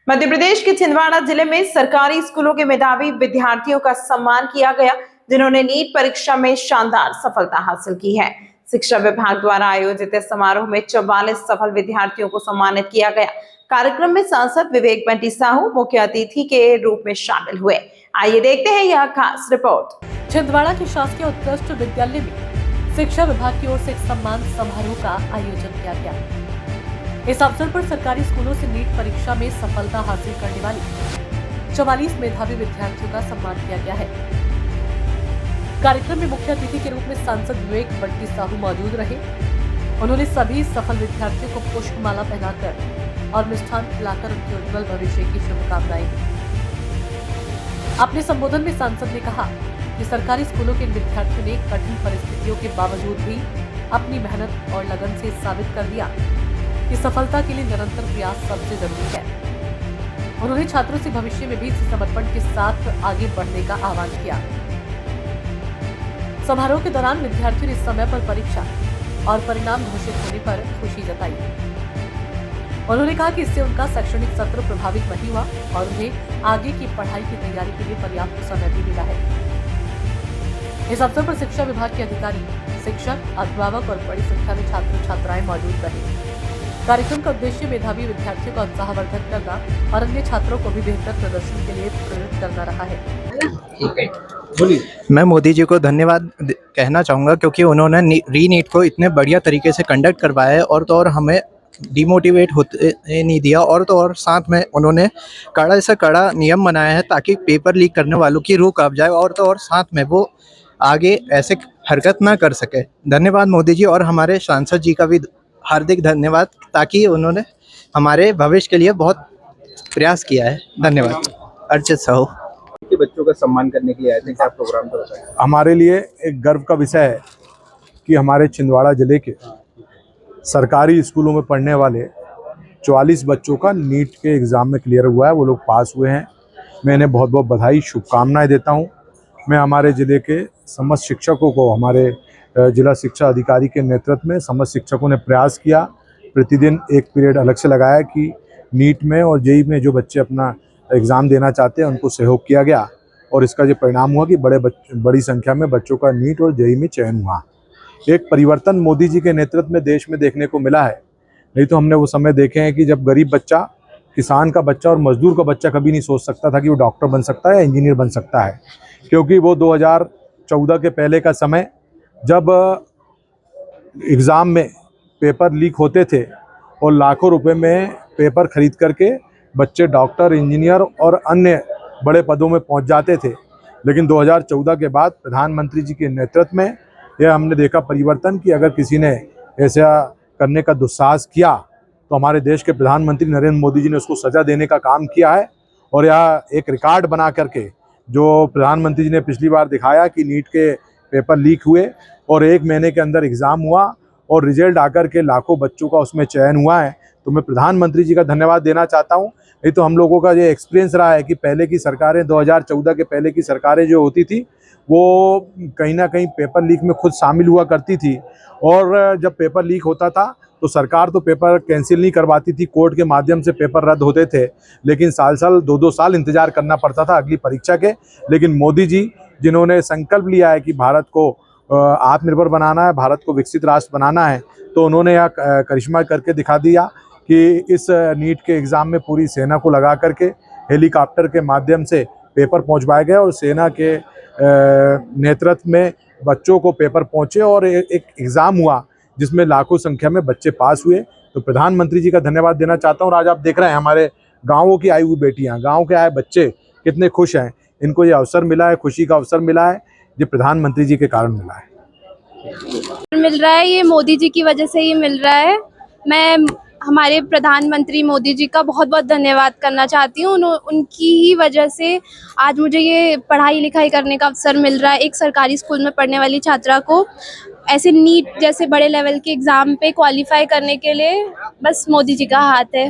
मध्य प्रदेश के छिंदवाड़ा जिले में सरकारी स्कूलों के मेधावी विद्यार्थियों का सम्मान किया गया, जिन्होंने नीट परीक्षा में शानदार सफलता हासिल की है। शिक्षा विभाग द्वारा आयोजित इस समारोह में 44 सफल विद्यार्थियों को सम्मानित किया गया। कार्यक्रम में सांसद विवेक बंटी साहू मुख्य अतिथि के रूप में शामिल हुए। आइए देखते हैं यह खास रिपोर्ट। छिंदवाड़ा के शासकीय उत्कृष्ट विद्यालय में शिक्षा विभाग की ओर से एक सम्मान समारोह का आयोजन किया गया। इस अवसर पर सरकारी स्कूलों से नीट परीक्षा में सफलता हासिल करने वाली 44 मेधावी विद्यार्थियों का सम्मान किया गया है। कार्यक्रम में मुख्य अतिथि के रूप में सांसद विवेक बंटी साहू मौजूद रहे। उन्होंने सभी सफल विद्यार्थियों को पुष्पमाला पहनाकर और मिष्ठान खिलाकर उनके उज्जवल भविष्य की शुभकामनाएं दी। अपने संबोधन में सांसद ने कहा कि सरकारी स्कूलों के विद्यार्थियों ने कठिन परिस्थितियों के बावजूद भी अपनी मेहनत और लगन से साबित कर दिया कि सफलता के लिए निरंतर प्रयास सबसे जरूरी है। उन्होंने छात्रों से भविष्य में भी समर्पण के साथ आगे बढ़ने का आह्वान किया। समारोह के दौरान विद्यार्थियों ने समय पर परीक्षा और परिणाम घोषित होने पर खुशी जताई। उन्होंने कहा कि इससे उनका शैक्षणिक सत्र प्रभावित नहीं हुआ और उन्हें आगे की पढ़ाई की तैयारी के लिए पर्याप्त समय भी मिला है। इस अवसर पर शिक्षा विभाग के अधिकारी, शिक्षक, अभिभावक और बड़ी संख्या में छात्र छात्राएं मौजूद रहे। कार्यक्रम का उद्देश्य मेधावी विद्यार्थियों का उत्साहवर्धन करना और अन्य छात्रों को भी बेहतर प्रदर्शन के लिए प्रेरित करना रहा है। मैं मोदी जी को धन्यवाद कहना चाहूँगा, क्योंकि उन्होंने रीनीट को इतने बढ़िया तरीके से कंडक्ट करवाया है और तो और हमें डिमोटिवेट होते नहीं दिया, और तो और साथ में उन्होंने कड़ा से कड़ा नियम बनाया है ताकि पेपर लीक करने वालों की रूह कांप जाए और तो और साथ में वो आगे ऐसे हरकत ना कर सके। धन्यवाद मोदी जी, और हमारे सांसद जी का भी हार्दिक धन्यवाद, ताकि उन्होंने हमारे भविष्य के लिए बहुत प्रयास किया है। धन्यवाद। अर्चित साहू के बच्चों का सम्मान करने के लिए आए थे, क्या प्रोग्राम था? हमारे लिए एक गर्व का विषय है कि हमारे छिंदवाड़ा जिले के सरकारी स्कूलों में पढ़ने वाले 44 बच्चों का नीट के एग्ज़ाम में क्लियर हुआ है। वो लोग पास हुए हैं। मैं इन्हें बहुत बहुत बधाई, शुभकामनाएं देता हूं। मैं हमारे ज़िले के समस्त शिक्षकों को, हमारे जिला शिक्षा अधिकारी के नेतृत्व में समस्त शिक्षकों ने प्रयास किया, प्रतिदिन एक पीरियड अलग से लगाया कि नीट में और जेईई में जो बच्चे अपना एग्ज़ाम देना चाहते हैं उनको सहयोग किया गया, और इसका जो परिणाम हुआ कि बड़ी संख्या में बच्चों का नीट और जेईई में चयन हुआ। एक परिवर्तन मोदी जी के नेतृत्व में देश में देखने को मिला है। नहीं तो हमने वो समय देखे हैं कि जब गरीब बच्चा, किसान का बच्चा और मजदूर का बच्चा कभी नहीं सोच सकता था कि वो डॉक्टर बन सकता है या इंजीनियर बन सकता है, क्योंकि वो 2014 के पहले का समय जब एग्ज़ाम में पेपर लीक होते थे और लाखों रुपए में पेपर खरीद करके बच्चे डॉक्टर, इंजीनियर और अन्य बड़े पदों में पहुंच जाते थे। लेकिन 2014 के बाद प्रधानमंत्री जी के नेतृत्व में यह हमने देखा परिवर्तन कि अगर किसी ने ऐसा करने का दुस्साहस किया तो हमारे देश के प्रधानमंत्री नरेंद्र मोदी जी ने उसको सज़ा देने का काम किया है। और यह एक रिकॉर्ड बना करके जो प्रधानमंत्री जी ने पिछली बार दिखाया कि नीट के पेपर लीक हुए और 1 महीने के अंदर एग्ज़ाम हुआ और रिजल्ट आकर के लाखों बच्चों का उसमें चयन हुआ है, तो मैं प्रधानमंत्री जी का धन्यवाद देना चाहता हूं। नहीं तो हम लोगों का ये एक्सपीरियंस रहा है कि पहले की सरकारें, 2014 के पहले की सरकारें जो होती थी वो कहीं ना कहीं पेपर लीक में खुद शामिल हुआ करती थी, और जब पेपर लीक होता था तो सरकार तो पेपर कैंसिल नहीं करवाती थी, कोर्ट के माध्यम से पेपर रद्द होते थे, लेकिन साल 2-2 साल इंतजार करना पड़ता था अगली परीक्षा के। लेकिन मोदी जी जिन्होंने संकल्प लिया है कि भारत को आत्मनिर्भर बनाना है, भारत को विकसित राष्ट्र बनाना है, तो उन्होंने यह करिश्मा करके दिखा दिया कि इस नीट के एग्ज़ाम में पूरी सेना को लगा करके हेलीकॉप्टर के माध्यम से पेपर पहुंचवाए गए और सेना के नेतृत्व में बच्चों को पेपर पहुंचे और एक एग्ज़ाम हुआ जिसमें लाखों संख्या में बच्चे पास हुए। तो प्रधानमंत्री जी का धन्यवाद देना चाहता हूँ। और आज आप देख रहे हैं हमारे गाँवों की आई हुई बेटियाँ, गाँव के आए बच्चे कितने खुश हैं। इनको ये अवसर मिला है, खुशी का अवसर मिला है, ये प्रधानमंत्री जी के कारण मिला है। ये मोदी जी की वजह से ही मिल रहा है। मैं हमारे प्रधानमंत्री मोदी जी का बहुत बहुत धन्यवाद करना चाहती हूँ। उनकी ही वजह से आज मुझे ये पढ़ाई लिखाई करने का अवसर मिल रहा है। एक सरकारी स्कूल में पढ़ने वाली छात्रा को ऐसे नीट जैसे बड़े लेवल के एग्ज़ाम पे क्वालिफाई करने के लिए बस मोदी जी का हाथ है।